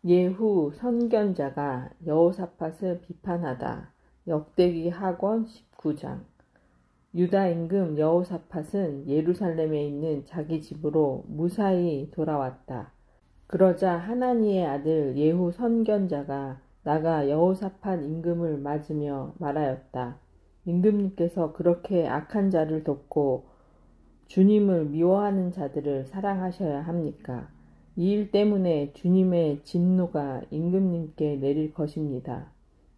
예후 선견자가 여호사밧을 비판하다. 역대기 하권 19장. 유다 임금 여호사밧은 예루살렘에 있는 자기 집으로 무사히 돌아왔다. 그러자 하나니의 아들 예후 선견자가 나가 여호사밧 임금을 맞으며 말하였다. 임금님께서 그렇게 악한 자를 돕고 주님을 미워하는 자들을 사랑하셔야 합니까? 이 일 때문에 주님의 진노가 임금님께 내릴 것입니다.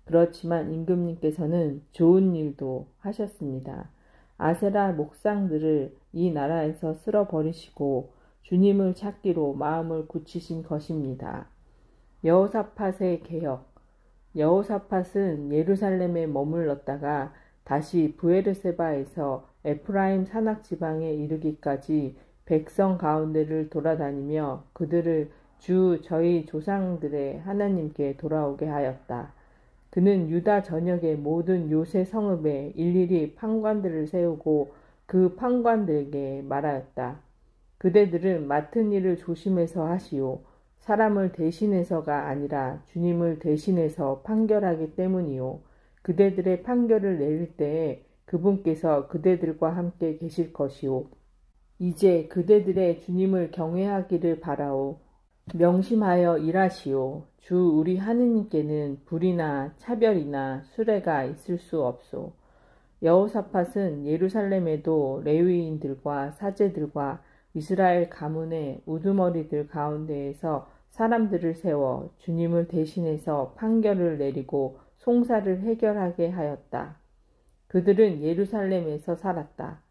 그렇지만 임금님께서는 좋은 일도 하셨습니다. 아세라 목상들을 이 나라에서 쓸어버리시고 주님을 찾기로 마음을 굳히신 것입니다. 여호사밧의 개혁. 여호사밧은 예루살렘에 머물렀다가 다시 브에르세바에서 에프라임 산악 지방에 이르기까지 백성 가운데를 돌아다니며 그들을 주 저희 조상들의 하나님께 돌아오게 하였다. 그는 유다 전역의 모든 요새 성읍에 일일이 판관들을 세우고 그 판관들에게 말하였다. 그대들은 맡은 일을 조심해서 하시오. 사람을 대신해서가 아니라 주님을 대신해서 판결하기 때문이요. 그대들의 판결을 내릴 때에 그분께서 그대들과 함께 계실 것이오. 이제 그대들의 주님을 경외하기를 바라오. 명심하여 일하시오. 주 우리 하느님께는 불이나 차별이나 수레가 있을 수 없소. 여호사밧은 예루살렘에도 레위인들과 사제들과 이스라엘 가문의 우두머리들 가운데에서 사람들을 세워 주님을 대신해서 판결을 내리고 송사를 해결하게 하였다. 그들은 예루살렘에서 살았다.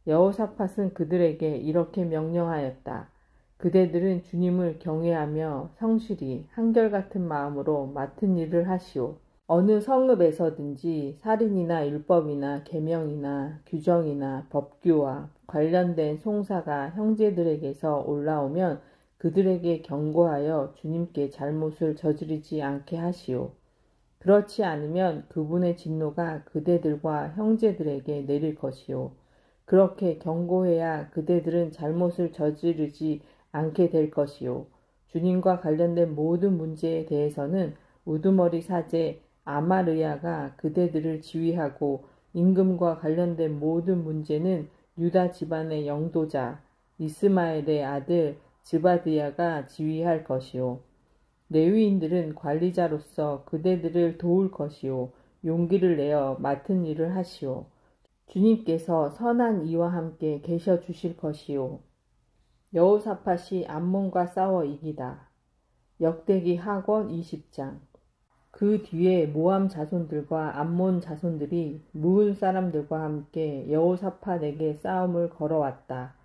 여호사밧은 그들에게 이렇게 명령하였다. 그대들은 주님을 경외하며 성실히 한결같은 마음으로 맡은 일을 하시오. 어느 성읍에서든지 살인이나 율법이나 계명이나 규정이나 법규와 관련된 송사가 형제들에게서 올라오면 그들에게 경고하여 주님께 잘못을 저지르지 않게 하시오. 그렇지 않으면 그분의 진노가 그대들과 형제들에게 내릴 것이오. 그렇게 경고해야 그대들은 잘못을 저지르지 않게 될 것이요. 주님과 관련된 모든 문제에 대해서는 우두머리 사제 아마르야가 그대들을 지휘하고 임금과 관련된 모든 문제는 유다 집안의 영도자 이스마엘의 아들 즈바드야가 지휘할 것이요. 레위인들은 관리자로서 그대들을 도울 것이요. 용기를 내어 맡은 일을 하시오. 주님께서 선한 이와 함께 계셔 주실 것이요. 여호사밧이 암몬과 싸워 이기다. 역대기 하권 20장. 그 뒤에 모함 자손들과 암몬 자손들이 무은 사람들과 함께 여호사밧에게 싸움을 걸어왔다.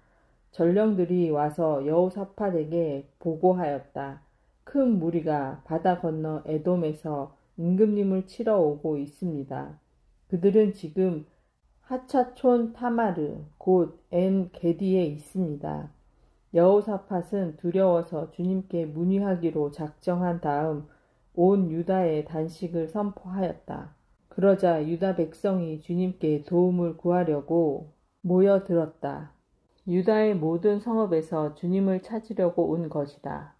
전령들이 와서 여호사밧에게 보고하였다. 큰 무리가 바다 건너 에돔에서 임금님을 치러 오고 있습니다. 그들은 지금 하차촌 타마르 곧 엔 게디에 있습니다. 여호사밧은 두려워서 주님께 문의하기로 작정한 다음 온 유다에 단식을 선포하였다. 그러자 유다 백성이 주님께 도움을 구하려고 모여들었다. 유다의 모든 성읍에서 주님을 찾으려고 온 것이다.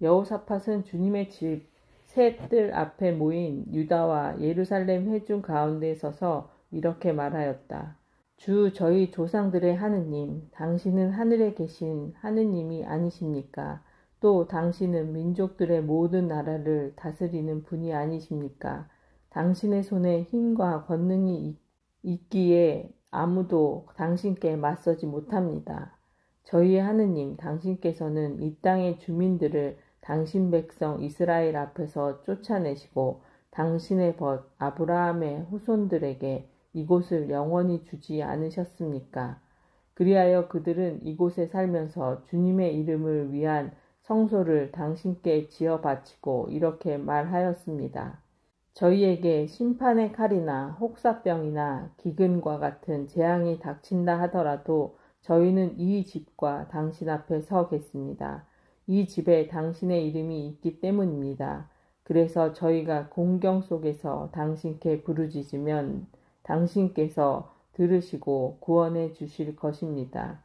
여호사밧은 주님의 집 새 뜰 앞에 모인 유다와 예루살렘 회중 가운데 서서 이렇게 말하였다. 주 저희 조상들의 하느님, 당신은 하늘에 계신 하느님이 아니십니까? 또 당신은 민족들의 모든 나라를 다스리는 분이 아니십니까? 당신의 손에 힘과 권능이 있기에 아무도 당신께 맞서지 못합니다. 저희의 하느님, 당신께서는 이 땅의 주민들을 당신 백성 이스라엘 앞에서 쫓아내시고 당신의 벗 아브라함의 후손들에게 이곳을 영원히 주지 않으셨습니까? 그리하여 그들은 이곳에 살면서 주님의 이름을 위한 성소를 당신께 지어 바치고 이렇게 말하였습니다. 저희에게 심판의 칼이나 혹사병이나 기근과 같은 재앙이 닥친다 하더라도 저희는 이 집과 당신 앞에 서겠습니다. 이 집에 당신의 이름이 있기 때문입니다. 그래서 저희가 공경 속에서 당신께 부르짖으면 당신께서 들으시고 구원해 주실 것입니다.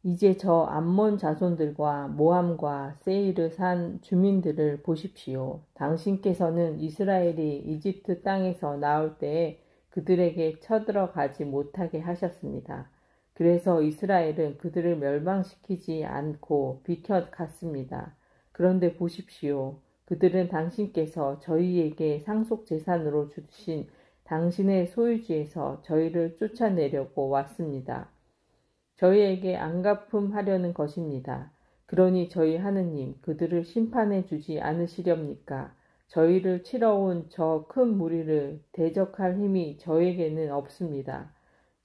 이제 저 암몬 자손들과 모함과 세이르 산 주민들을 보십시오. 당신께서는 이스라엘이 이집트 땅에서 나올 때에 그들에게 쳐들어가지 못하게 하셨습니다. 그래서 이스라엘은 그들을 멸망시키지 않고 비켜갔습니다. 그런데 보십시오. 그들은 당신께서 저희에게 상속재산으로 주신 당신의 소유지에서 저희를 쫓아내려고 왔습니다. 저희에게 안갚음하려는 것입니다. 그러니 저희 하느님 그들을 심판해 주지 않으시렵니까? 저희를 치러 온 저 큰 무리를 대적할 힘이 저에게는 없습니다.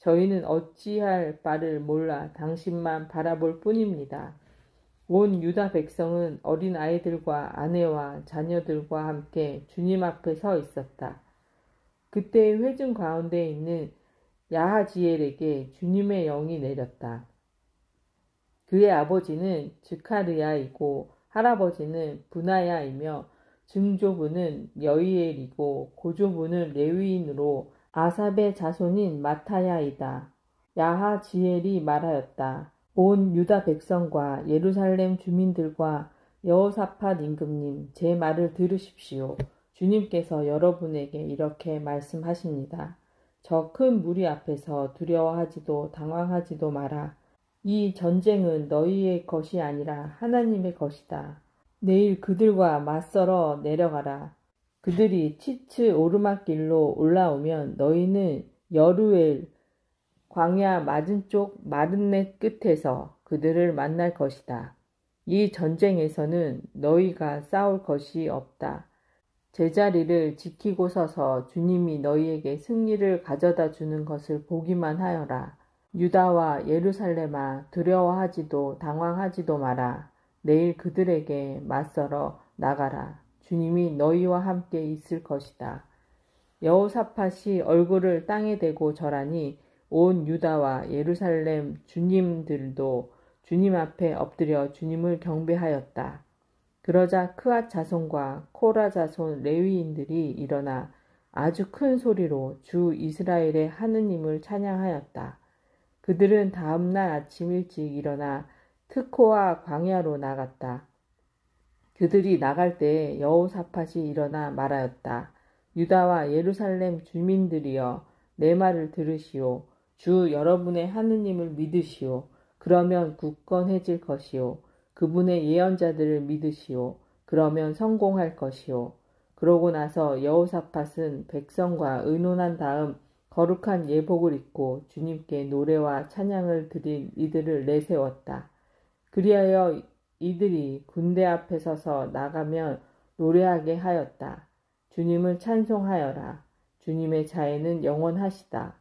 저희는 어찌할 바를 몰라 당신만 바라볼 뿐입니다. 온 유다 백성은 어린 아이들과 아내와 자녀들과 함께 주님 앞에 서 있었다. 그때 회중 가운데 있는 야하지엘에게 주님의 영이 내렸다. 그의 아버지는 즈카르야이고 할아버지는 분하야이며 증조부는 여이엘이고 고조부는 레위인으로 아삽의 자손인 마타야이다. 야하지엘이 말하였다. 온 유다 백성과 예루살렘 주민들과 여호사밧 임금님, 제 말을 들으십시오. 주님께서 여러분에게 이렇게 말씀하십니다. 저 큰 무리 앞에서 두려워하지도 당황하지도 마라. 이 전쟁은 너희의 것이 아니라 하나님의 것이다. 내일 그들과 맞서러 내려가라. 그들이 치츠 오르막길로 올라오면 너희는 여루엘 광야 맞은쪽 마른넷 끝에서 그들을 만날 것이다. 이 전쟁에서는 너희가 싸울 것이 없다. 제자리를 지키고 서서 주님이 너희에게 승리를 가져다 주는 것을 보기만 하여라. 유다와 예루살렘아, 두려워하지도 당황하지도 마라. 내일 그들에게 맞서러 나가라. 주님이 너희와 함께 있을 것이다. 여호사밧이 얼굴을 땅에 대고 절하니 온 유다와 예루살렘 주님들도 주님 앞에 엎드려 주님을 경배하였다. 그러자 크앗 자손과 코라 자손 레위인들이 일어나 아주 큰 소리로 주 이스라엘의 하느님을 찬양하였다. 그들은 다음날 아침 일찍 일어나 트코와 광야로 나갔다. 그들이 나갈 때에 여호사밧이 일어나 말하였다. 유다와 예루살렘 주민들이여, 내 말을 들으시오. 주 여러분의 하느님을 믿으시오. 그러면 굳건해질 것이오. 그분의 예언자들을 믿으시오. 그러면 성공할 것이오. 그러고 나서 여호사밧은 백성과 의논한 다음 거룩한 예복을 입고 주님께 노래와 찬양을 드릴 이들을 내세웠다. 그리하여 이들이 군대 앞에 서서 나가면 노래하게 하였다. 주님을 찬송하여라. 주님의 자애는 영원하시다.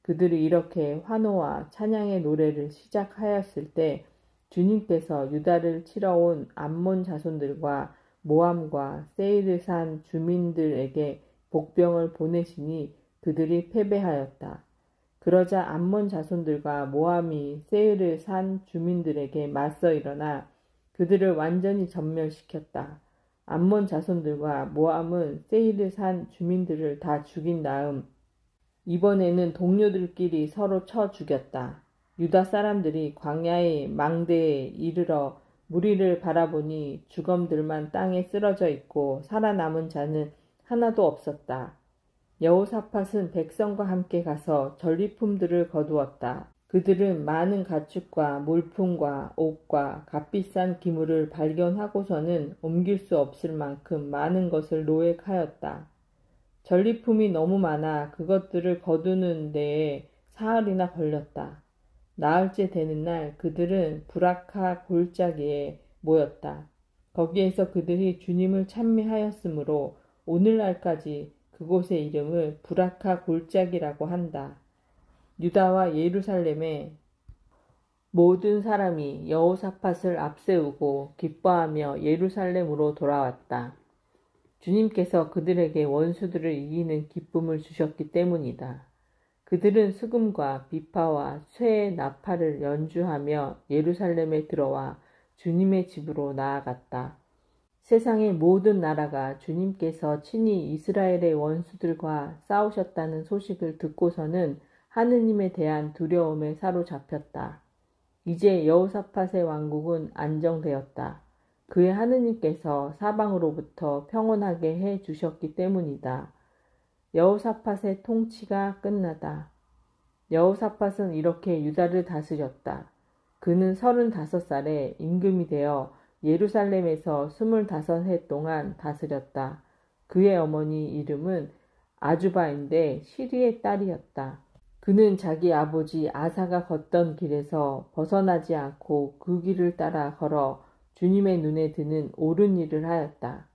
그들이 이렇게 환호와 찬양의 노래를 시작하였을 때 주님께서 유다를 치러 온 암몬 자손들과 모함과 세이르산 주민들에게 복병을 보내시니 그들이 패배하였다. 그러자 암몬 자손들과 모함이 세이르산 주민들에게 맞서 일어나 그들을 완전히 전멸시켰다. 암몬 자손들과 모함은 세이르산 주민들을 다 죽인 다음 이번에는 동료들끼리 서로 쳐 죽였다. 유다 사람들이 광야의 망대에 이르러 무리를 바라보니 주검들만 땅에 쓰러져 있고 살아남은 자는 하나도 없었다. 여호사밧은 백성과 함께 가서 전리품들을 거두었다. 그들은 많은 가축과 물품과 옷과 값비싼 기물을 발견하고서는 옮길 수 없을 만큼 많은 것을 노획하였다. 전리품이 너무 많아 그것들을 거두는 데에 사흘이나 걸렸다. 나흘째 되는 날 그들은 부라카 골짜기에 모였다. 거기에서 그들이 주님을 찬미하였으므로 오늘날까지 그곳의 이름을 부라카 골짜기라고 한다. 유다와 예루살렘의 모든 사람이 여호사밧을 앞세우고 기뻐하며 예루살렘으로 돌아왔다. 주님께서 그들에게 원수들을 이기는 기쁨을 주셨기 때문이다. 그들은 수금과 비파와 쇠 나팔을 연주하며 예루살렘에 들어와 주님의 집으로 나아갔다. 세상의 모든 나라가 주님께서 친히 이스라엘의 원수들과 싸우셨다는 소식을 듣고서는 하느님에 대한 두려움에 사로잡혔다. 이제 여호사밧의 왕국은 안정되었다. 그의 하느님께서 사방으로부터 평온하게 해 주셨기 때문이다. 여호사밧의 통치가 끝나다. 여호사밧은 이렇게 유다를 다스렸다. 그는 35살에 임금이 되어 예루살렘에서 25해 동안 다스렸다. 그의 어머니 이름은 아주바인데 시리의 딸이었다. 그는 자기 아버지 아사가 걷던 길에서 벗어나지 않고 그 길을 따라 걸어 주님의 눈에 드는 옳은 일을 하였다.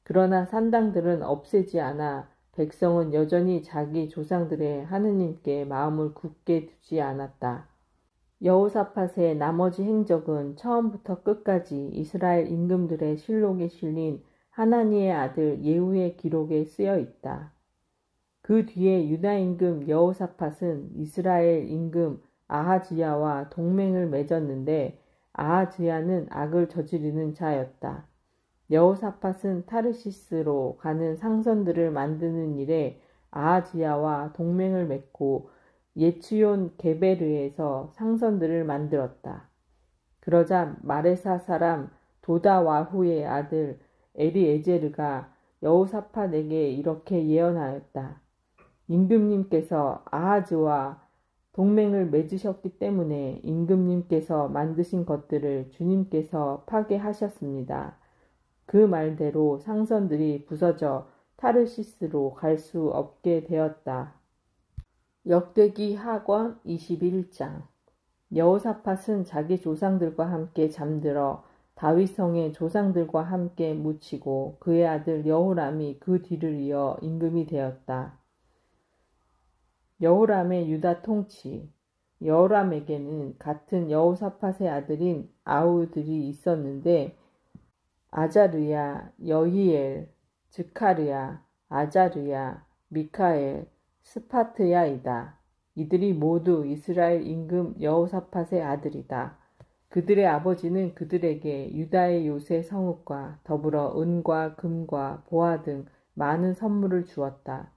그러나 산당들은 없애지 않아 백성은 여전히 자기 조상들의 하느님께 마음을 굳게 두지 않았다. 여호사밧의 나머지 행적은 처음부터 끝까지 이스라엘 임금들의 실록에 실린 하나니의 아들 예후의 기록에 쓰여 있다. 그 뒤에 유다 임금 여호사밧은 이스라엘 임금 아하즈야와 동맹을 맺었는데 아하즈야는 악을 저지르는 자였다. 여호사밧은 타르시스로 가는 상선들을 만드는 일에 아하즈야와 동맹을 맺고 예츠온 게베르에서 상선들을 만들었다. 그러자 마레사 사람 도다와후의 아들 엘리에제르가 여호사밧에게 이렇게 예언하였다. 임금님께서 아하즈와 동맹을 맺으셨기 때문에 임금님께서 만드신 것들을 주님께서 파괴하셨습니다. 그 말대로 상선들이 부서져 타르시스로 갈 수 없게 되었다. 역대기 하권 21장. 여호사밧은 자기 조상들과 함께 잠들어 다윗성의 조상들과 함께 묻히고 그의 아들 여호람이 그 뒤를 이어 임금이 되었다. 여호람의 유다 통치. 여호람에게는 같은 여호사밧의 아들인 아우들이 있었는데 아자르야, 여히엘, 즈카르야, 아자르야, 미카엘, 스파트야이다. 이들이 모두 이스라엘 임금 여호사밧의 아들이다. 그들의 아버지는 그들에게 유다의 요새 성읍과 더불어 은과 금과 보화 등 많은 선물을 주었다.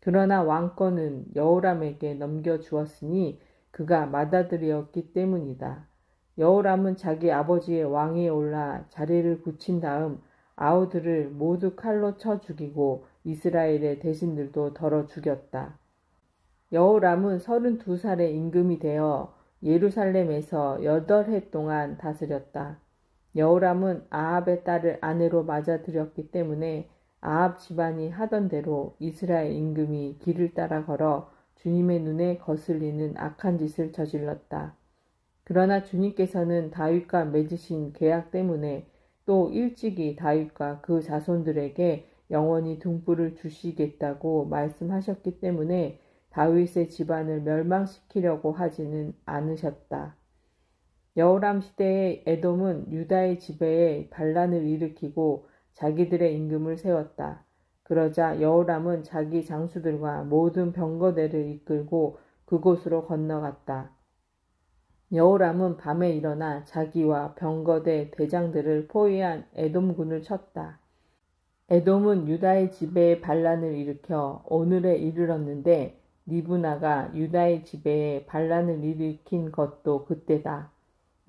그러나 왕권은 여호람에게 넘겨주었으니 그가 맏아들이었기 때문이다. 여호람은 자기 아버지의 왕위에 올라 자리를 굳힌 다음 아우들을 모두 칼로 쳐 죽이고 이스라엘의 대신들도 덜어 죽였다. 여호람은 32살의 임금이 되어 예루살렘에서 8해 동안 다스렸다. 여호람은 아합의 딸을 아내로 맞아들였기 때문에 아합 집안이 하던 대로 이스라엘 임금이 길을 따라 걸어 주님의 눈에 거슬리는 악한 짓을 저질렀다. 그러나 주님께서는 다윗과 맺으신 계약 때문에 또 일찍이 다윗과 그 자손들에게 영원히 등불을 주시겠다고 말씀하셨기 때문에 다윗의 집안을 멸망시키려고 하지는 않으셨다. 여호람 시대의 에돔은 유다의 지배에 반란을 일으키고 자기들의 임금을 세웠다. 그러자 여호람은 자기 장수들과 모든 병거대를 이끌고 그곳으로 건너갔다. 여호람은 밤에 일어나 자기와 병거대 대장들을 포위한 에돔군을 쳤다. 에돔은 유다의 지배에 반란을 일으켜 오늘에 이르렀는데 리브나가 유다의 지배에 반란을 일으킨 것도 그때다.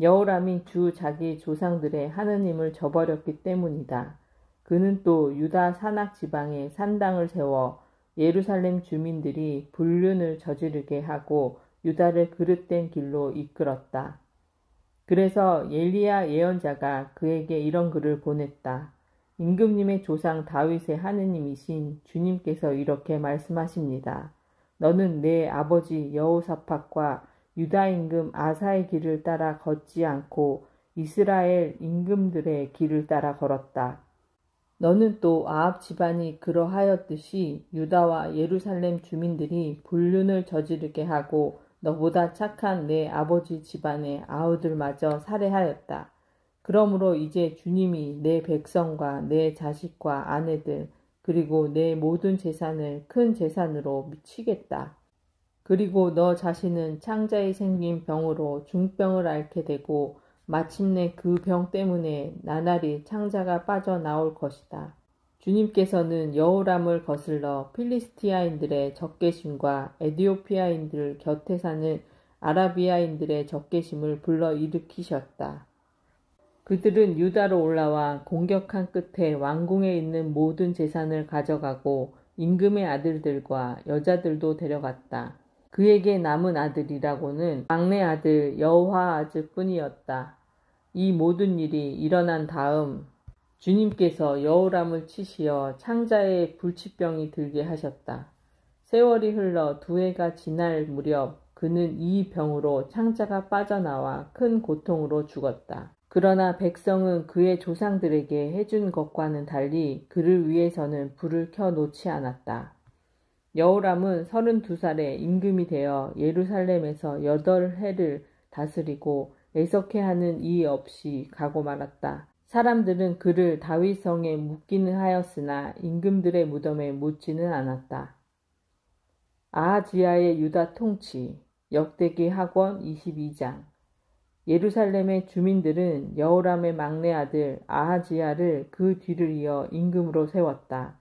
여호람이 주 자기 조상들의 하느님을 저버렸기 때문이다. 그는 또 유다 산악 지방에 산당을 세워 예루살렘 주민들이 불륜을 저지르게 하고 유다를 그릇된 길로 이끌었다. 그래서 엘리야 예언자가 그에게 이런 글을 보냈다. 임금님의 조상 다윗의 하느님이신 주님께서 이렇게 말씀하십니다. 너는 내 아버지 여호사밧과 유다 임금 아사의 길을 따라 걷지 않고 이스라엘 임금들의 길을 따라 걸었다. 너는 또 아합 집안이 그러하였듯이 유다와 예루살렘 주민들이 불륜을 저지르게 하고 너보다 착한 내 아버지 집안의 아우들마저 살해하였다. 그러므로 이제 주님이 내 백성과 내 자식과 아내들 그리고 내 모든 재산을 큰 재산으로 미치겠다. 그리고 너 자신은 창자에 생긴 병으로 중병을 앓게 되고 마침내 그 병 때문에 나날이 창자가 빠져나올 것이다. 주님께서는 여호람을 거슬러 필리스티아인들의 적개심과 에디오피아인들 곁에 사는 아라비아인들의 적개심을 불러일으키셨다. 그들은 유다로 올라와 공격한 끝에 왕궁에 있는 모든 재산을 가져가고 임금의 아들들과 여자들도 데려갔다. 그에게 남은 아들이라고는 막내 아들 여호아하즈 뿐이었다. 이 모든 일이 일어난 다음 주님께서 여호람을 치시어 창자에 불치병이 들게 하셨다. 세월이 흘러 2해가 지날 무렵 그는 이 병으로 창자가 빠져나와 큰 고통으로 죽었다. 그러나 백성은 그의 조상들에게 해준 것과는 달리 그를 위해서는 불을 켜 놓지 않았다. 여호람은 32살에 임금이 되어 예루살렘에서 8해를 다스리고 애석해하는 이 없이 가고 말았다. 사람들은 그를 다윗성에 묻기는 하였으나 임금들의 무덤에 묻지는 않았다. 아하지야의 유다 통치, 역대기 학원 22장. 예루살렘의 주민들은 여호람의 막내 아들 아하지야를 그 뒤를 이어 임금으로 세웠다.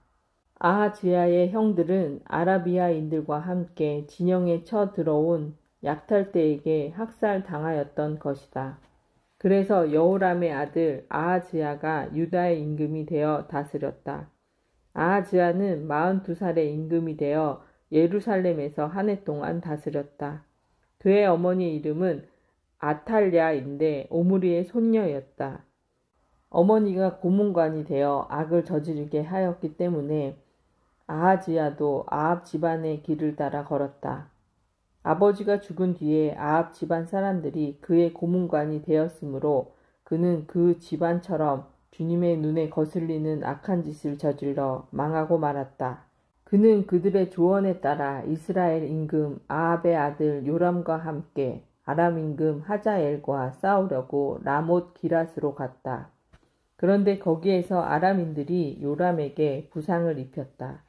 아하지야의 형들은 아라비아인들과 함께 진영에 쳐 들어온 약탈대에게 학살당하였던 것이다. 그래서 여호람의 아들 아하지야가 유다의 임금이 되어 다스렸다. 아하지야는 42살의 임금이 되어 예루살렘에서 한 해 동안 다스렸다. 그의 어머니 이름은 아탈랴인데 오므리의 손녀였다. 어머니가 고문관이 되어 악을 저지르게 하였기 때문에 아하지야도 아합 집안의 길을 따라 걸었다. 아버지가 죽은 뒤에 아합 집안 사람들이 그의 고문관이 되었으므로 그는 그 집안처럼 주님의 눈에 거슬리는 악한 짓을 저질러 망하고 말았다. 그는 그들의 조언에 따라 이스라엘 임금 아합의 아들 요람과 함께 아람 임금 하자엘과 싸우려고 라못 기랏으로 갔다. 그런데 거기에서 아람인들이 요람에게 부상을 입혔다.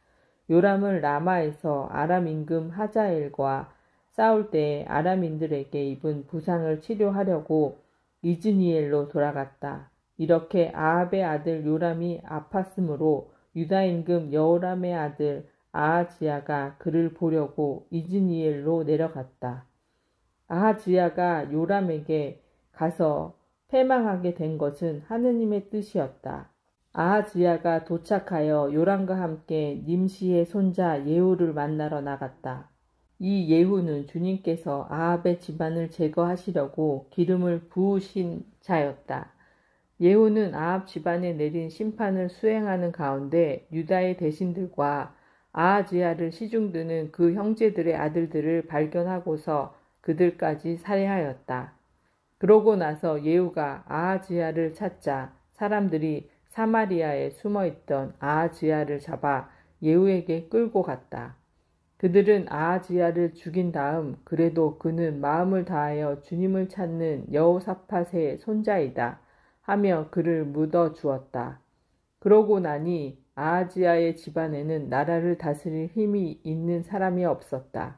요람은 라마에서 아람 임금 하자엘과 싸울 때에 아람인들에게 입은 부상을 치료하려고 이즈니엘로 돌아갔다. 이렇게 아합의 아들 요람이 아팠으므로 유다 임금 여호람의 아들 아하지야가 그를 보려고 이즈니엘로 내려갔다. 아하지야가 요람에게 가서 패망하게 된 것은 하느님의 뜻이었다. 아하지야가 도착하여 요람과 함께 님시의 손자 예후를 만나러 나갔다. 이 예후는 주님께서 아합의 집안을 제거하시려고 기름을 부으신 자였다. 예후는 아합 집안에 내린 심판을 수행하는 가운데 유다의 대신들과 아하지야를 시중드는 그 형제들의 아들들을 발견하고서 그들까지 살해하였다. 그러고 나서 예후가 아하지야를 찾자 사람들이 사마리아에 숨어있던 아하지야를 잡아 예후에게 끌고 갔다. 그들은 아하지야를 죽인 다음 그래도 그는 마음을 다하여 주님을 찾는 여호사밧의 손자이다 하며 그를 묻어 주었다. 그러고 나니 아하지야의 집안에는 나라를 다스릴 힘이 있는 사람이 없었다.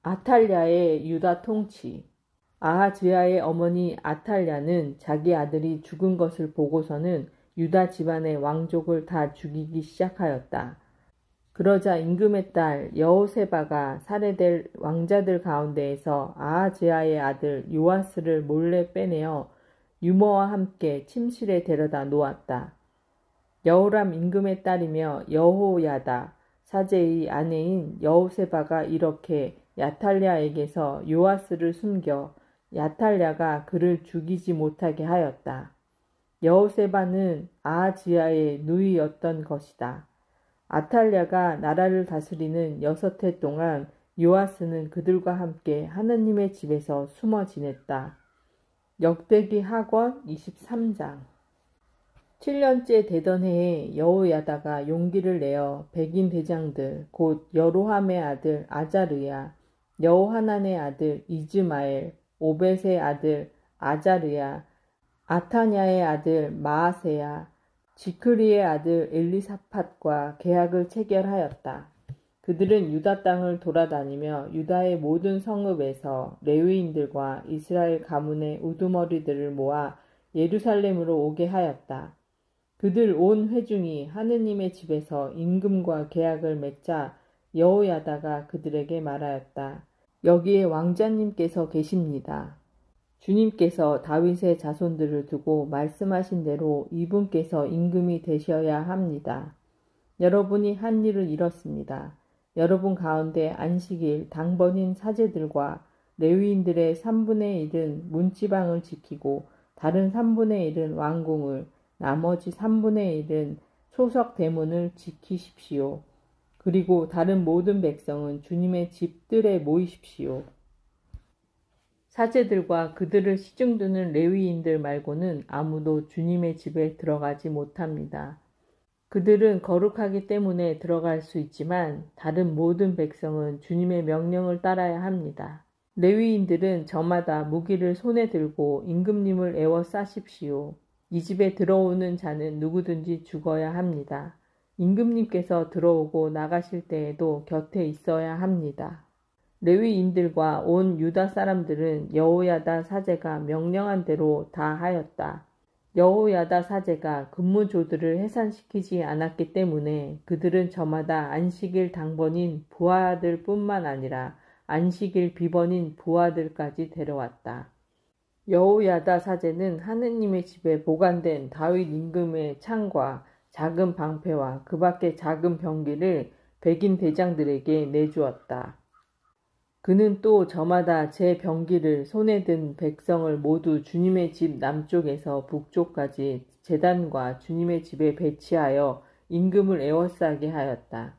아탈랴의 유다 통치. 아하지야의 어머니 아탈랴는 자기 아들이 죽은 것을 보고서는 유다 집안의 왕족을 다 죽이기 시작하였다. 그러자 임금의 딸 여호세바가 살해될 왕자들 가운데에서 아하지야의 아들 요아스를 몰래 빼내어 유모와 함께 침실에 데려다 놓았다. 여호람 임금의 딸이며 여호야다 사제의 아내인 여호세바가 이렇게 야탈랴에게서 요아스를 숨겨 야탈랴가 그를 죽이지 못하게 하였다. 여호세바는 아하지야의 누이였던 것이다. 아탈랴가 나라를 다스리는 6해 동안 요아스는 그들과 함께 하느님의 집에서 숨어 지냈다. 역대기 학원 23장. 7년째 되던 해에 여호야다가 용기를 내어 백인 대장들 곧 여로함의 아들 아자르야, 여호하난의 아들 이즈마엘, 오벳의 아들 아자르야, 아타냐의 아들 마아세야, 지크리의 아들 엘리사팟과 계약을 체결하였다. 그들은 유다 땅을 돌아다니며 유다의 모든 성읍에서 레위인들과 이스라엘 가문의 우두머리들을 모아 예루살렘으로 오게 하였다. 그들 온 회중이 하느님의 집에서 임금과 계약을 맺자 여호야다가 그들에게 말하였다. 여기에 왕자님께서 계십니다. 주님께서 다윗의 자손들을 두고 말씀하신 대로 이분께서 임금이 되셔야 합니다. 여러분이 한 일을 이뤘습니다. 여러분 가운데 안식일 당번인 사제들과 레위인들의 3분의 1은 문지방을 지키고 다른 3분의 1은 왕궁을, 나머지 3분의 1은 소석 대문을 지키십시오. 그리고 다른 모든 백성은 주님의 집들에 모이십시오. 사제들과 그들을 시중드는 레위인들 말고는 아무도 주님의 집에 들어가지 못합니다. 그들은 거룩하기 때문에 들어갈 수 있지만 다른 모든 백성은 주님의 명령을 따라야 합니다. 레위인들은 저마다 무기를 손에 들고 임금님을 에워싸십시오. 이 집에 들어오는 자는 누구든지 죽어야 합니다. 임금님께서 들어오고 나가실 때에도 곁에 있어야 합니다. 레위인들과 온 유다 사람들은 여호야다 사제가 명령한 대로 다 하였다. 여호야다 사제가 근무조들을 해산시키지 않았기 때문에 그들은 저마다 안식일 당번인 부하들 뿐만 아니라 안식일 비번인 부하들까지 데려왔다. 여호야다 사제는 하느님의 집에 보관된 다윗 임금의 창과 작은 방패와 그 밖의 작은 병기를 백인 대장들에게 내주었다. 그는 또 저마다 제 병기를 손에 든 백성을 모두 주님의 집 남쪽에서 북쪽까지 제단과 주님의 집에 배치하여 임금을 에워싸게 하였다.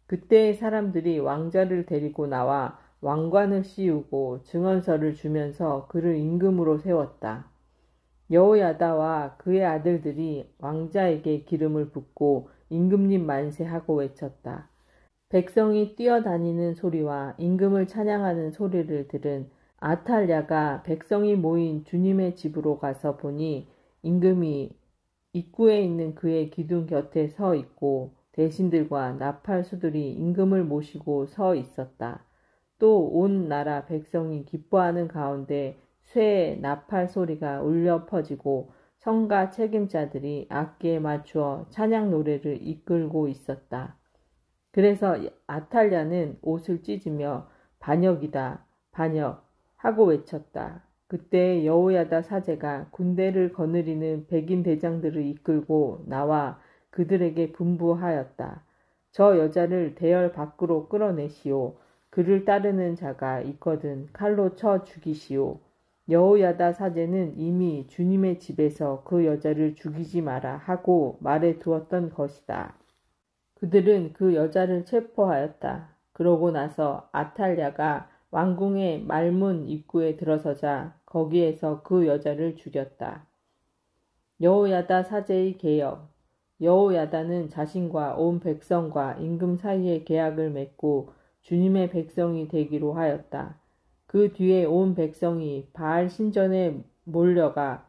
그때의 사람들이 왕자를 데리고 나와 왕관을 씌우고 증언서를 주면서 그를 임금으로 세웠다. 여호야다와 그의 아들들이 왕자에게 기름을 붓고 임금님 만세하고 외쳤다. 백성이 뛰어다니는 소리와 임금을 찬양하는 소리를 들은 아탈랴가 백성이 모인 주님의 집으로 가서 보니 임금이 입구에 있는 그의 기둥 곁에 서 있고 대신들과 나팔수들이 임금을 모시고 서 있었다. 또 온 나라 백성이 기뻐하는 가운데 쇠의 나팔 소리가 울려 퍼지고 성가 책임자들이 악기에 맞추어 찬양 노래를 이끌고 있었다. 그래서 아탈랴는 옷을 찢으며 반역이다, 반역 하고 외쳤다. 그때 여호야다 사제가 군대를 거느리는 백인 대장들을 이끌고 나와 그들에게 분부하였다. 저 여자를 대열 밖으로 끌어내시오. 그를 따르는 자가 있거든 칼로 쳐 죽이시오. 여호야다 사제는 이미 주님의 집에서 그 여자를 죽이지 마라 하고 말해 두었던 것이다. 그들은 그 여자를 체포하였다. 그러고 나서 아탈랴가 왕궁의 말문 입구에 들어서자 거기에서 그 여자를 죽였다. 여호야다 사제의 계역. 여호야다는 자신과 온 백성과 임금 사이에 계약을 맺고 주님의 백성이 되기로 하였다. 그 뒤에 온 백성이 바알 신전에 몰려가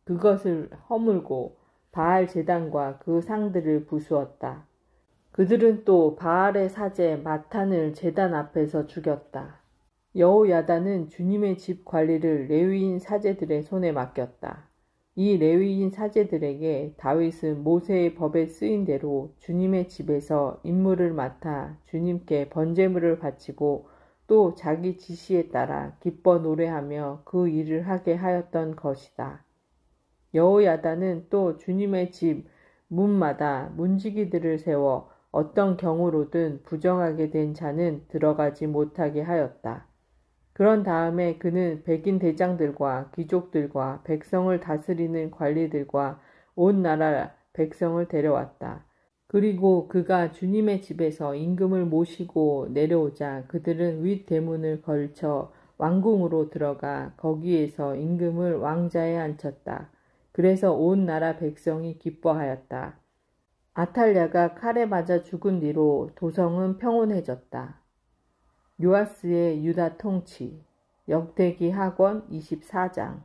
그것을 허물고 바알 제단과 그 상들을 부수었다. 그들은 또 바알의 사제 마탄을 제단 앞에서 죽였다. 여호야다는 주님의 집 관리를 레위인 사제들의 손에 맡겼다. 이 레위인 사제들에게 다윗은 모세의 법에 쓰인 대로 주님의 집에서 임무를 맡아 주님께 번제물을 바치고 또 자기 지시에 따라 기뻐 노래하며 그 일을 하게 하였던 것이다. 여호야다는 또 주님의 집 문마다 문지기들을 세워 어떤 경우로든 부정하게 된 자는 들어가지 못하게 하였다. 그런 다음에 그는 백인 대장들과 귀족들과 백성을 다스리는 관리들과 온 나라 백성을 데려왔다. 그리고 그가 주님의 집에서 임금을 모시고 내려오자 그들은 윗대문을 걸쳐 왕궁으로 들어가 거기에서 임금을 왕자에 앉혔다. 그래서 온 나라 백성이 기뻐하였다. 아탈랴가 칼에 맞아 죽은 뒤로 도성은 평온해졌다. 요아스의 유다 통치. 역대기 하권 24장.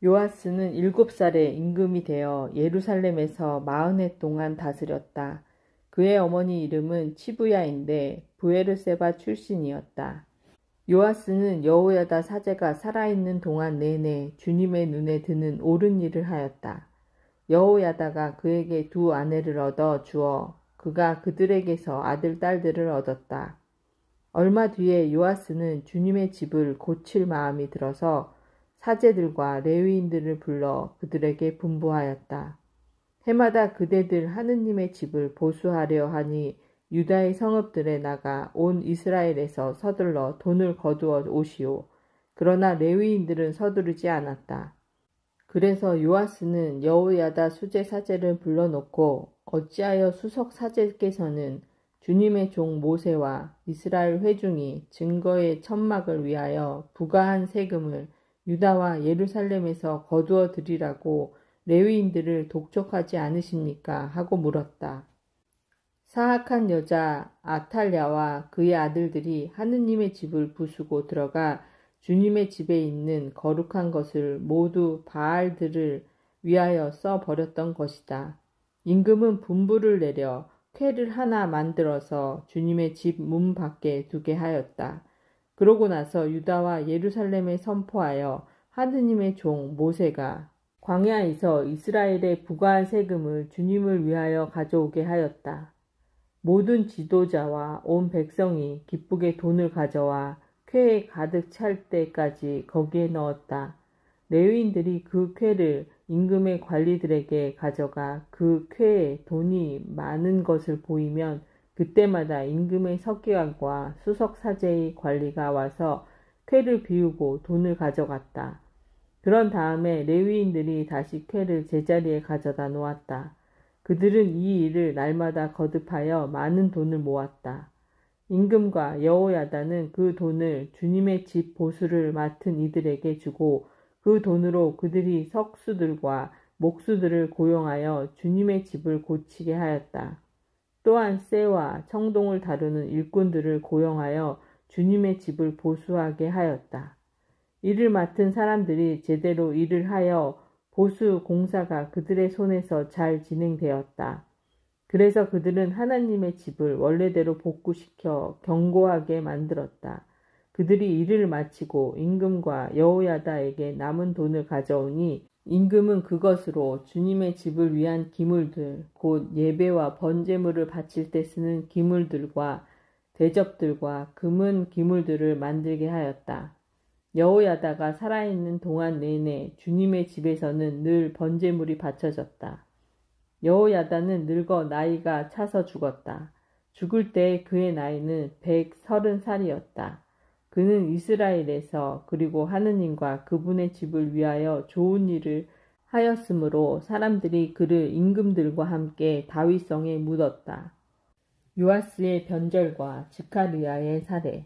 요아스는 7살에 임금이 되어 예루살렘에서 40해 동안 다스렸다. 그의 어머니 이름은 치부야인데 브에르세바 출신이었다. 요아스는 여호야다 사제가 살아있는 동안 내내 주님의 눈에 드는 옳은 일을 하였다. 여호야다가 그에게 2 아내를 얻어 주어 그가 그들에게서 아들, 딸들을 얻었다. 얼마 뒤에 요아스는 주님의 집을 고칠 마음이 들어서 사제들과 레위인들을 불러 그들에게 분부하였다. 해마다 그대들 하느님의 집을 보수하려 하니 유다의 성읍들에 나가 온 이스라엘에서 서둘러 돈을 거두어 오시오. 그러나 레위인들은 서두르지 않았다. 그래서 요아스는 여호야다 수제 사제를 불러놓고 어찌하여 수석 사제께서는 주님의 종 모세와 이스라엘 회중이 증거의 천막을 위하여 부과한 세금을 유다와 예루살렘에서 거두어 드리라고 레위인들을 독촉하지 않으십니까? 하고 물었다. 사악한 여자 아탈랴와 그의 아들들이 하느님의 집을 부수고 들어가 주님의 집에 있는 거룩한 것을 모두 바알들을 위하여 써버렸던 것이다. 임금은 분부를 내려 궤를 하나 만들어서 주님의 집 문 밖에 두게 하였다. 그러고 나서 유다와 예루살렘에 선포하여 하느님의 종 모세가 광야에서 이스라엘에 부과한 세금을 주님을 위하여 가져오게 하였다. 모든 지도자와 온 백성이 기쁘게 돈을 가져와 쾌에 가득 찰 때까지 거기에 넣었다. 레위인들이 그 쾌를 임금의 관리들에게 가져가 그 쾌에 돈이 많은 것을 보이면 그때마다 임금의 서기관과 수석사제의 관리가 와서 쾌를 비우고 돈을 가져갔다. 그런 다음에 레위인들이 다시 쾌를 제자리에 가져다 놓았다. 그들은 이 일을 날마다 거듭하여 많은 돈을 모았다. 임금과 여호야다는 그 돈을 주님의 집 보수를 맡은 이들에게 주고 그 돈으로 그들이 석수들과 목수들을 고용하여 주님의 집을 고치게 하였다. 또한 쇠와 청동을 다루는 일꾼들을 고용하여 주님의 집을 보수하게 하였다. 일을 맡은 사람들이 제대로 일을 하여 보수 공사가 그들의 손에서 잘 진행되었다. 그래서 그들은 하나님의 집을 원래대로 복구시켜 견고하게 만들었다. 그들이 일을 마치고 임금과 여호야다에게 남은 돈을 가져오니 임금은 그것으로 주님의 집을 위한 기물들, 곧 예배와 번제물을 바칠 때 쓰는 기물들과 대접들과 금은 기물들을 만들게 하였다. 여호야다가 살아있는 동안 내내 주님의 집에서는 늘 번제물이 바쳐졌다. 여호야다는 늙어 나이가 차서 죽었다. 죽을 때 그의 나이는 130살이었다. 그는 이스라엘에서 그리고 하느님과 그분의 집을 위하여 좋은 일을 하였으므로 사람들이 그를 임금들과 함께 다윗성에 묻었다. 요아스의 변절과 즈카르야의 사례.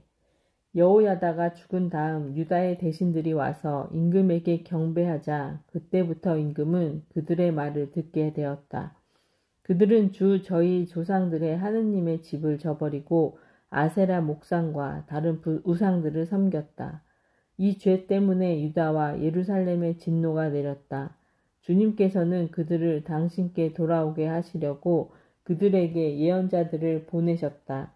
여호야다가 죽은 다음 유다의 대신들이 와서 임금에게 경배하자 그때부터 임금은 그들의 말을 듣게 되었다. 그들은 저희 조상들의 하느님의 집을 저버리고 아세라 목상과 다른 우상들을 섬겼다. 이 죄 때문에 유다와 예루살렘의 진노가 내렸다. 주님께서는 그들을 당신께 돌아오게 하시려고 그들에게 예언자들을 보내셨다.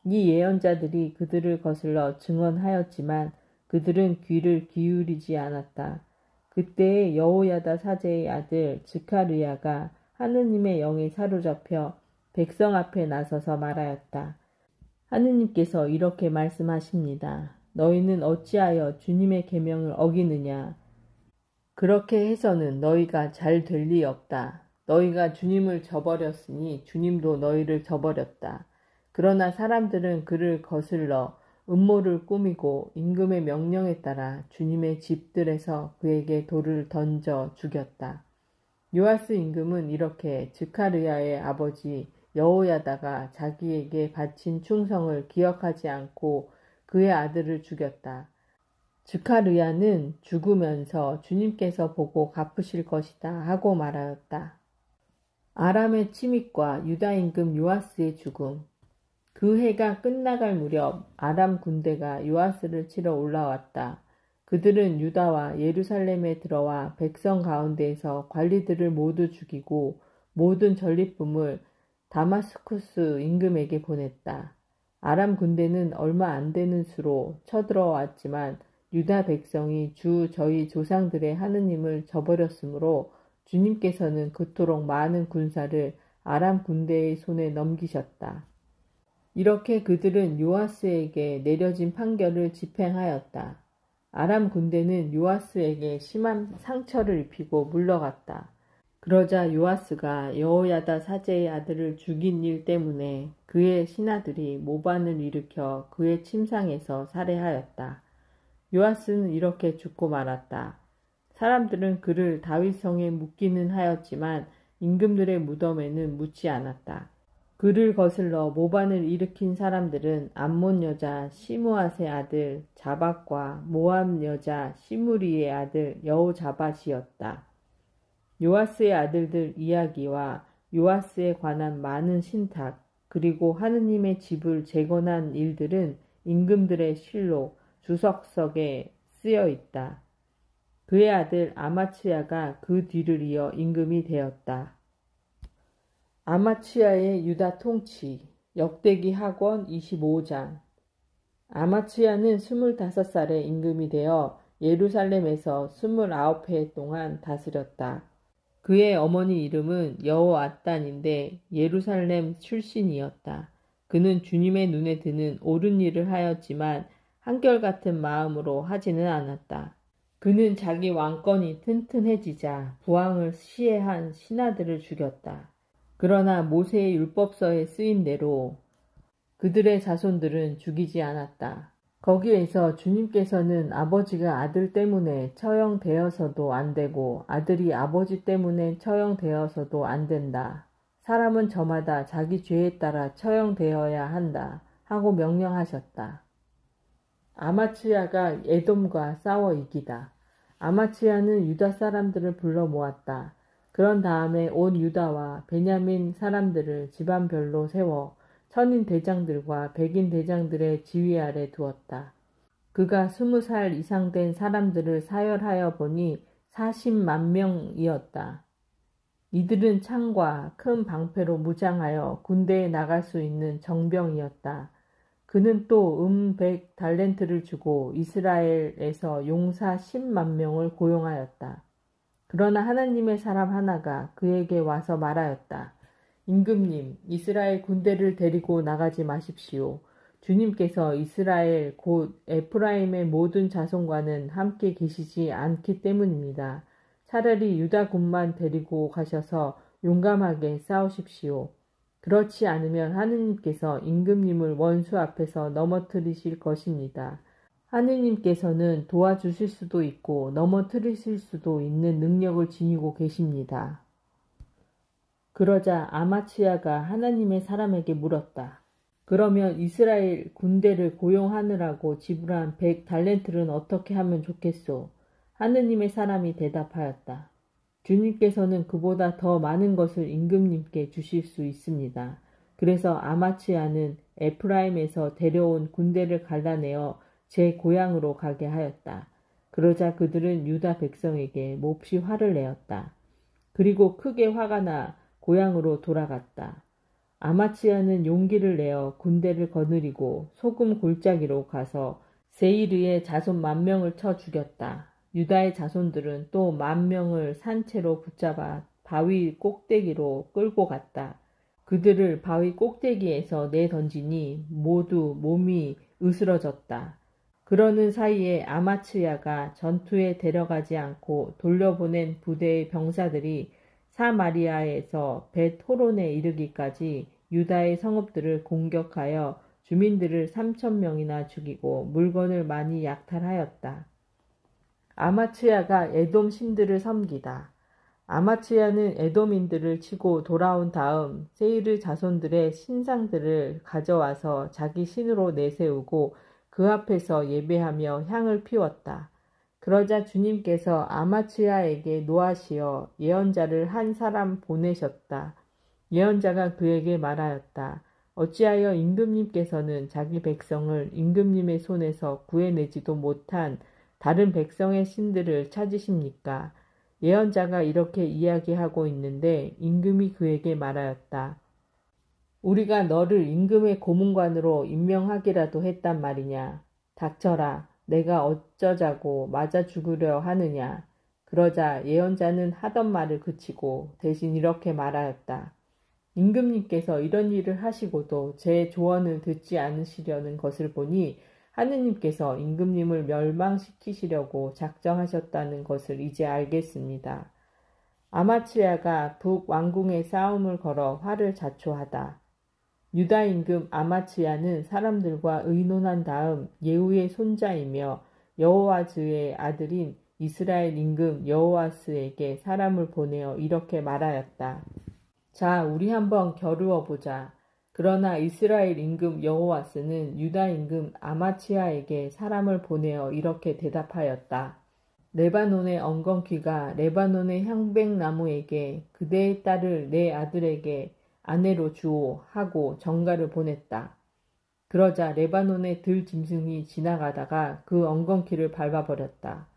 이 예언자들이 그들을 거슬러 증언하였지만 그들은 귀를 기울이지 않았다. 그때의 여호야다 사제의 아들 즈카르야가 하느님의 영에 사로잡혀 백성 앞에 나서서 말하였다. 하느님께서 이렇게 말씀하십니다. 너희는 어찌하여 주님의 계명을 어기느냐. 그렇게 해서는 너희가 잘 될 리 없다. 너희가 주님을 저버렸으니 주님도 너희를 저버렸다. 그러나 사람들은 그를 거슬러 음모를 꾸미고 임금의 명령에 따라 주님의 집들에서 그에게 돌을 던져 죽였다. 요아스 임금은 이렇게 즈카르야의 아버지 여호야다가 자기에게 바친 충성을 기억하지 않고 그의 아들을 죽였다. 즈카르야는 죽으면서 주님께서 보고 갚으실 것이다 하고 말하였다. 아람의 침입과 유다 임금 요아스의 죽음. 그 해가 끝나갈 무렵 아람 군대가 요아스를 치러 올라왔다. 그들은 유다와 예루살렘에 들어와 백성 가운데에서 관리들을 모두 죽이고 모든 전리품을 다마스쿠스 임금에게 보냈다. 아람 군대는 얼마 안 되는 수로 쳐들어왔지만 유다 백성이 저희 조상들의 하느님을 저버렸으므로 주님께서는 그토록 많은 군사를 아람 군대의 손에 넘기셨다. 이렇게 그들은 요아스에게 내려진 판결을 집행하였다. 아람 군대는 요아스에게 심한 상처를 입히고 물러갔다. 그러자 요아스가 여호야다 사제의 아들을 죽인 일 때문에 그의 신하들이 모반을 일으켜 그의 침상에서 살해하였다. 요아스는 이렇게 죽고 말았다. 사람들은 그를 다윗성에 묻기는 하였지만 임금들의 무덤에는 묻지 않았다. 그를 거슬러 모반을 일으킨 사람들은 암몬 여자 시므앗의 아들 자박과 모압 여자 시므리의 아들 여호자밧이었다. 요아스의 아들들 이야기와 요아스에 관한 많은 신탁 그리고 하느님의 집을 재건한 일들은 임금들의 실록 주석석에 쓰여 있다. 그의 아들 아마츠야가 그 뒤를 이어 임금이 되었다. 아마츠야의 유다 통치 역대기 학원 25장 아마츠야는 25살에 임금이 되어 예루살렘에서 29해 동안 다스렸다. 그의 어머니 이름은 여호앗단인데 예루살렘 출신이었다. 그는 주님의 눈에 드는 옳은 일을 하였지만 한결같은 마음으로 하지는 않았다. 그는 자기 왕권이 튼튼해지자 부왕을 시해한 신하들을 죽였다. 그러나 모세의 율법서에 쓰인 대로 그들의 자손들은 죽이지 않았다. 거기에서 주님께서는 아버지가 아들 때문에 처형되어서도 안 되고 아들이 아버지 때문에 처형되어서도 안 된다. 사람은 저마다 자기 죄에 따라 처형되어야 한다 하고 명령하셨다. 아마츠야가 에돔과 싸워 이기다. 아마츠야는 유다 사람들을 불러 모았다. 그런 다음에 온 유다와 베냐민 사람들을 집안별로 세워 천인 대장들과 백인 대장들의 지휘 아래 두었다. 그가 20살 이상 된 사람들을 사열하여 보니 40만 명이었다. 이들은 창과 큰 방패로 무장하여 군대에 나갈 수 있는 정병이었다. 그는 또 100달란트를 주고 이스라엘에서 용사 10만 명을 고용하였다. 그러나 하나님의 사람 하나가 그에게 와서 말하였다. 임금님, 이스라엘 군대를 데리고 나가지 마십시오. 주님께서 이스라엘 곧 에프라임의 모든 자손과는 함께 계시지 않기 때문입니다. 차라리 유다 군만 데리고 가셔서 용감하게 싸우십시오. 그렇지 않으면 하느님께서 임금님을 원수 앞에서 넘어뜨리실 것입니다. 하느님께서는 도와주실 수도 있고 넘어뜨리실 수도 있는 능력을 지니고 계십니다. 그러자 아마츠야가 하나님의 사람에게 물었다. 그러면 이스라엘 군대를 고용하느라고 지불한 100달란트는 어떻게 하면 좋겠소? 하느님의 사람이 대답하였다. 주님께서는 그보다 더 많은 것을 임금님께 주실 수 있습니다. 그래서 아마츠야는 에프라임에서 데려온 군대를 갈라내어 제 고향으로 가게 하였다. 그러자 그들은 유다 백성에게 몹시 화를 내었다. 그리고 크게 화가 나 고향으로 돌아갔다. 아마츠야는 용기를 내어 군대를 거느리고 소금 골짜기로 가서 세이르의 자손 10,000명을 쳐 죽였다. 유다의 자손들은 또 10,000명을 산채로 붙잡아 바위 꼭대기로 끌고 갔다. 그들을 바위 꼭대기에서 내던지니 모두 몸이 으스러졌다. 그러는 사이에 아마츠야가 전투에 데려가지 않고 돌려보낸 부대의 병사들이 사마리아에서 벳호론에 이르기까지 유다의 성읍들을 공격하여 주민들을 3,000명이나 죽이고 물건을 많이 약탈하였다. 아마츠야가 에돔 신들을 섬기다. 아마츠야는 에돔인들을 치고 돌아온 다음 세이르 자손들의 신상들을 가져와서 자기 신으로 내세우고 그 앞에서 예배하며 향을 피웠다. 그러자 주님께서 아마츠야에게 노하시어 예언자를 한 사람 보내셨다. 예언자가 그에게 말하였다. 어찌하여 임금님께서는 자기 백성을 임금님의 손에서 구해내지도 못한 다른 백성의 신들을 찾으십니까? 예언자가 이렇게 이야기하고 있는데 임금이 그에게 말하였다. 우리가 너를 임금의 고문관으로 임명하기라도 했단 말이냐. 닥쳐라. 내가 어쩌자고 맞아 죽으려 하느냐. 그러자 예언자는 하던 말을 그치고 대신 이렇게 말하였다. 임금님께서 이런 일을 하시고도 제 조언을 듣지 않으시려는 것을 보니 하느님께서 임금님을 멸망시키시려고 작정하셨다는 것을 이제 알겠습니다. 아마츠야가 북왕궁에 싸움을 걸어 화를 자초하다. 유다 임금 아마츠야는 사람들과 의논한 다음 예후의 손자이며 여호와즈의 아들인 이스라엘 임금 여호아스에게 사람을 보내어 이렇게 말하였다. 자, 우리 한번 겨루어 보자. 그러나 이스라엘 임금 여호아스는 유다 임금 아마츠야에게 사람을 보내어 이렇게 대답하였다. 레바논의 엉겅퀴가 레바논의 향백나무에게 그대의 딸을 내 아들에게 아내로 주오 하고 전가를 보냈다. 그러자 레바논의 들짐승이 지나가다가 그 엉겅퀴를 밟아버렸다.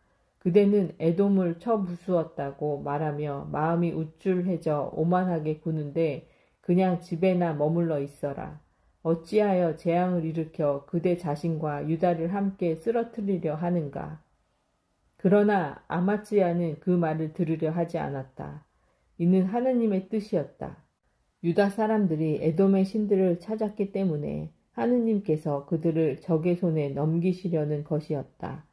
그대는 에돔을 쳐부수었다고 말하며 마음이 우쭐해져 오만하게 구는데 그냥 집에나 머물러 있어라. 어찌하여 재앙을 일으켜 그대 자신과 유다를 함께 쓰러뜨리려 하는가. 그러나 아마츠야는 그 말을 들으려 하지 않았다. 이는 하느님의 뜻이었다. 유다 사람들이 에돔의 신들을 찾았기 때문에 하느님께서 그들을 적의 손에 넘기시려는 것이었다.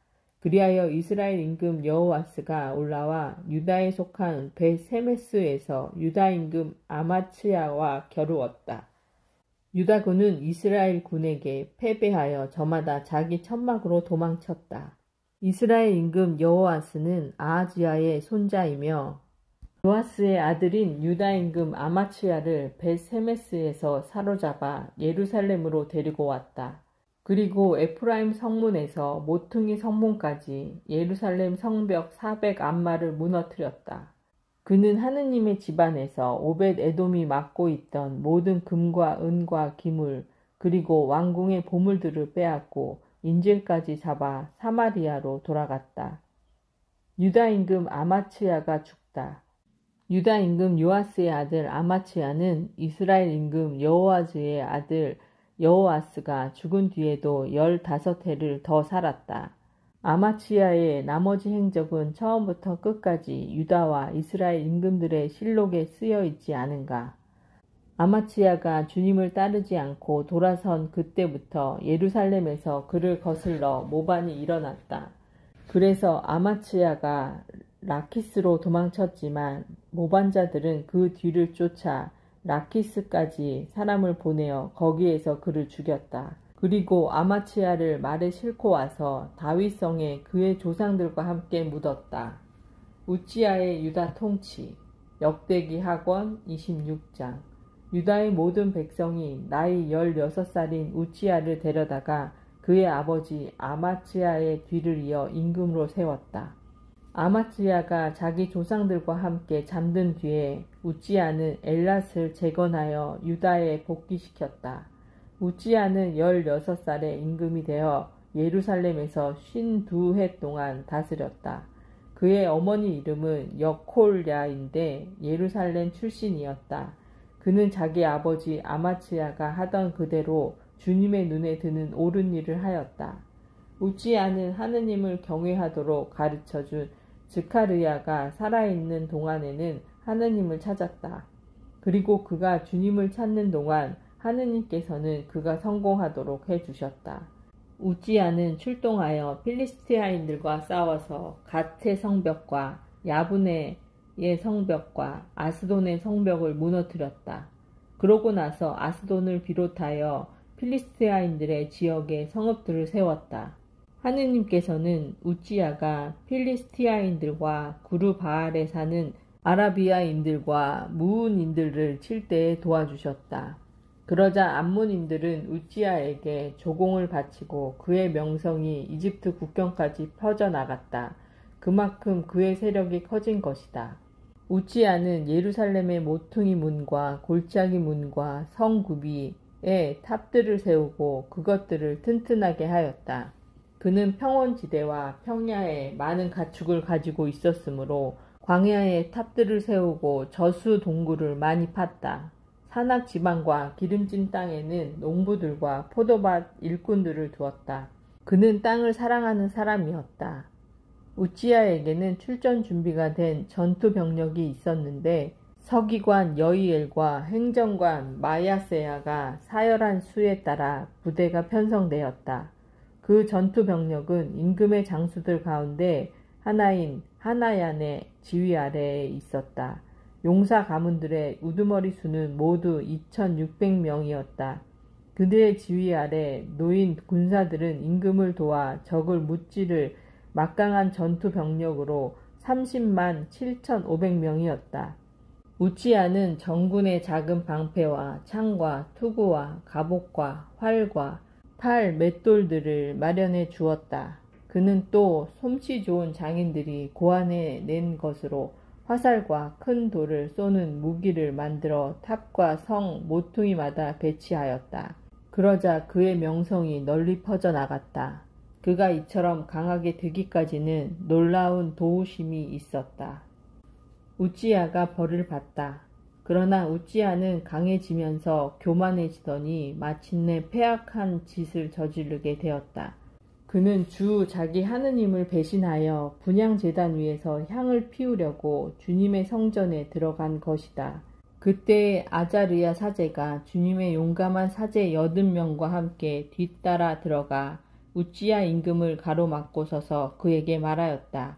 그리하여 이스라엘 임금 여호아스가 올라와 유다에 속한 벳세메스에서 유다 임금 아마츠야와 겨루었다. 유다군은 이스라엘 군에게 패배하여 저마다 자기 천막으로 도망쳤다. 이스라엘 임금 여호아스는 아하지야의 손자이며 요아스의 아들인 유다 임금 아마츠야를 벳세메스에서 사로잡아 예루살렘으로 데리고 왔다. 그리고 에프라임 성문에서 모퉁이 성문까지 예루살렘 성벽 400안마를 무너뜨렸다. 그는 하느님의 집안에서 오벳 에돔이 맡고 있던 모든 금과 은과 기물 그리고 왕궁의 보물들을 빼앗고 인질까지 잡아 사마리아로 돌아갔다. 유다 임금 아마츠야가 죽다. 유다 임금 요아스의 아들 아마츠야는 이스라엘 임금 여호아즈의 아들 여호아스가 죽은 뒤에도 15해를 더 살았다. 아마츠야의 나머지 행적은 처음부터 끝까지 유다와 이스라엘 임금들의 실록에 쓰여 있지 않은가. 아마츠야가 주님을 따르지 않고 돌아선 그때부터 예루살렘에서 그를 거슬러 모반이 일어났다. 그래서 아마츠야가 라키스로 도망쳤지만 모반자들은 그 뒤를 쫓아 라키스까지 사람을 보내어 거기에서 그를 죽였다. 그리고 아마츠야를 말에 싣고 와서 다윗성에 그의 조상들과 함께 묻었다. 우찌야의 유다 통치 역대기 학원 26장. 유다의 모든 백성이 나이 16살인 우찌야를 데려다가 그의 아버지 아마츠야의 뒤를 이어 임금으로 세웠다. 아마츠야가 자기 조상들과 함께 잠든 뒤에 우찌야는 엘랏을 재건하여 유다에 복귀시켰다. 우찌야는 16살에 임금이 되어 예루살렘에서 52해 동안 다스렸다. 그의 어머니 이름은 여콜야인데 예루살렘 출신이었다. 그는 자기 아버지 아마츠야가 하던 그대로 주님의 눈에 드는 옳은 일을 하였다. 우찌야는 하느님을 경외하도록 가르쳐준 즈카르야가 살아있는 동안에는 하느님을 찾았다. 그리고 그가 주님을 찾는 동안 하느님께서는 그가 성공하도록 해주셨다. 우찌야는 출동하여 필리스티아인들과 싸워서 갓의 성벽과 야브네의 성벽과 아스돈의 성벽을 무너뜨렸다. 그러고 나서 아스돈을 비롯하여 필리스티아인들의 지역에 성읍들을 세웠다. 하느님께서는 우찌야가 필리스티아인들과 구르바알에 사는 아라비아인들과 무운인들을 칠 때에 도와주셨다. 그러자 암몬인들은 우찌야에게 조공을 바치고 그의 명성이 이집트 국경까지 퍼져나갔다. 그만큼 그의 세력이 커진 것이다. 우찌야는 예루살렘의 모퉁이 문과 골짜기 문과 성구비에 탑들을 세우고 그것들을 튼튼하게 하였다. 그는 평원지대와 평야에 많은 가축을 가지고 있었으므로 광야에 탑들을 세우고 저수 동굴을 많이 팠다. 산악 지방과 기름진 땅에는 농부들과 포도밭 일꾼들을 두었다. 그는 땅을 사랑하는 사람이었다. 우찌야에게는 출전 준비가 된 전투 병력이 있었는데 서기관 여이엘과 행정관 마야세야가 사열한 수에 따라 부대가 편성되었다. 그 전투 병력은 임금의 장수들 가운데 하나인 하나얀의 지휘 아래에 있었다. 용사 가문들의 우두머리 수는 모두 2,600명이었다. 그들의 지휘 아래 놓인 군사들은 임금을 도와 적을 무찌를 막강한 전투 병력으로 30만 7,500명이었다. 우찌야는 정군의 작은 방패와 창과 투구와 갑옷과 활과 팔 맷돌들을 마련해 주었다. 그는 또 솜씨 좋은 장인들이 고안해 낸 것으로 화살과 큰 돌을 쏘는 무기를 만들어 탑과 성 모퉁이마다 배치하였다. 그러자 그의 명성이 널리 퍼져나갔다. 그가 이처럼 강하게 되기까지는 놀라운 도우심이 있었다. 우찌야가 벌을 받다. 그러나 우찌야는 강해지면서 교만해지더니 마침내 패악한 짓을 저지르게 되었다. 그는 주 자기 하느님을 배신하여 분향제단 위에서 향을 피우려고 주님의 성전에 들어간 것이다. 그때 아자르야 사제가 주님의 용감한 사제 80명과 함께 뒤따라 들어가 우찌야 임금을 가로막고 서서 그에게 말하였다.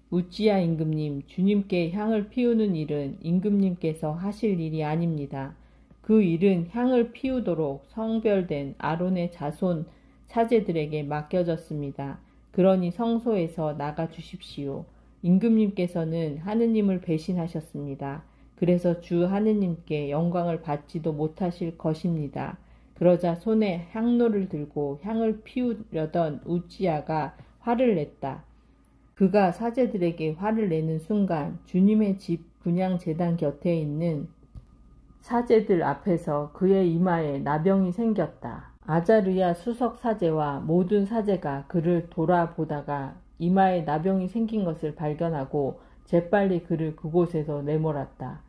우찌야 임금님, 주님께 향을 피우는 일은 임금님께서 하실 일이 아닙니다. 그 일은 향을 피우도록 성별된 아론의 자손 사제들에게 맡겨졌습니다. 그러니 성소에서 나가 주십시오. 임금님께서는 하느님을 배신하셨습니다. 그래서 주 하느님께 영광을 받지도 못하실 것입니다. 그러자 손에 향로를 들고 향을 피우려던 우찌야가 화를 냈다. 그가 사제들에게 화를 내는 순간 주님의 집 분향제단 곁에 있는 사제들 앞에서 그의 이마에 나병이 생겼다. 아자르야 수석 사제와 모든 사제가 그를 돌아보다가 이마에 나병이 생긴 것을 발견하고 재빨리 그를 그곳에서 내몰았다.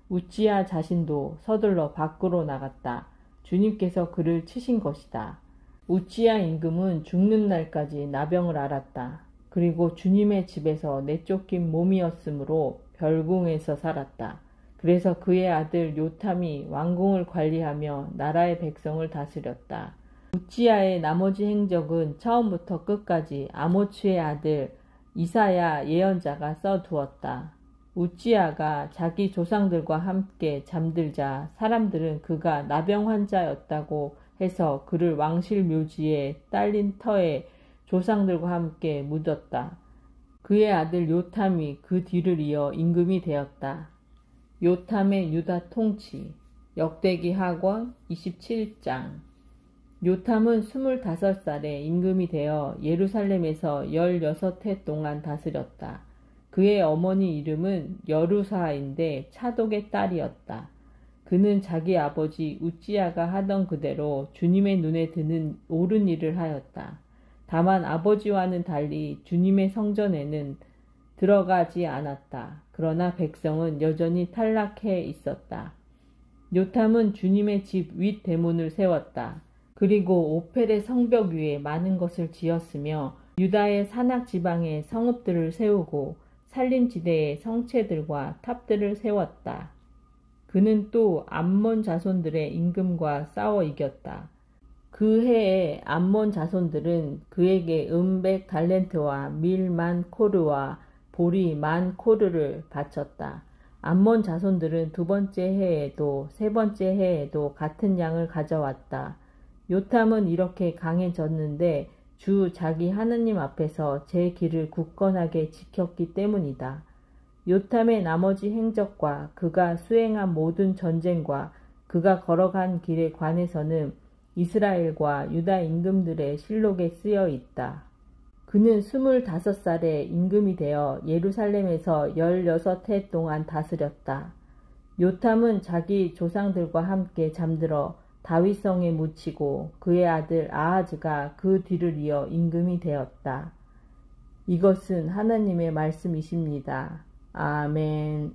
우찌야 자신도 서둘러 밖으로 나갔다. 주님께서 그를 치신 것이다. 우찌야 임금은 죽는 날까지 나병을 앓았다. 그리고 주님의 집에서 내쫓긴 몸이었으므로 별궁에서 살았다. 그래서 그의 아들 요탐이 왕궁을 관리하며 나라의 백성을 다스렸다. 우찌야의 나머지 행적은 처음부터 끝까지 아모츠의 아들 이사야 예언자가 써두었다. 우찌야가 자기 조상들과 함께 잠들자 사람들은 그가 나병 환자였다고 해서 그를 왕실 묘지에 딸린 터에 조상들과 함께 묻었다. 그의 아들 요탐이 그 뒤를 이어 임금이 되었다. 요탐의 유다 통치 역대기 하권 27장. 요탐은 25살에 임금이 되어 예루살렘에서 16해 동안 다스렸다. 그의 어머니 이름은 여루사인데 차독의 딸이었다. 그는 자기 아버지 우찌야가 하던 그대로 주님의 눈에 드는 옳은 일을 하였다. 다만 아버지와는 달리 주님의 성전에는 들어가지 않았다. 그러나 백성은 여전히 탈락해 있었다. 요탐은 주님의 집 윗 대문을 세웠다. 그리고 오펠의 성벽 위에 많은 것을 지었으며 유다의 산악 지방에 성읍들을 세우고 산림지대에 성체들과 탑들을 세웠다. 그는 또 암몬 자손들의 임금과 싸워 이겼다. 그 해에 암몬 자손들은 그에게 100달란트와 밀 10,000코르와 보리 10,000코르를 바쳤다. 암몬 자손들은 두 번째 해에도 세 번째 해에도 같은 양을 가져왔다. 요탐은 이렇게 강해졌는데 주 자기 하느님 앞에서 제 길을 굳건하게 지켰기 때문이다. 요탐의 나머지 행적과 그가 수행한 모든 전쟁과 그가 걸어간 길에 관해서는 이스라엘과 유다 임금들의 실록에 쓰여 있다. 그는 25살에 임금이 되어 예루살렘에서 16해 동안 다스렸다. 요탐은 자기 조상들과 함께 잠들어 다윗성에 묻히고 그의 아들 아하즈가 그 뒤를 이어 임금이 되었다. 이것은 하나님의 말씀이십니다. 아멘.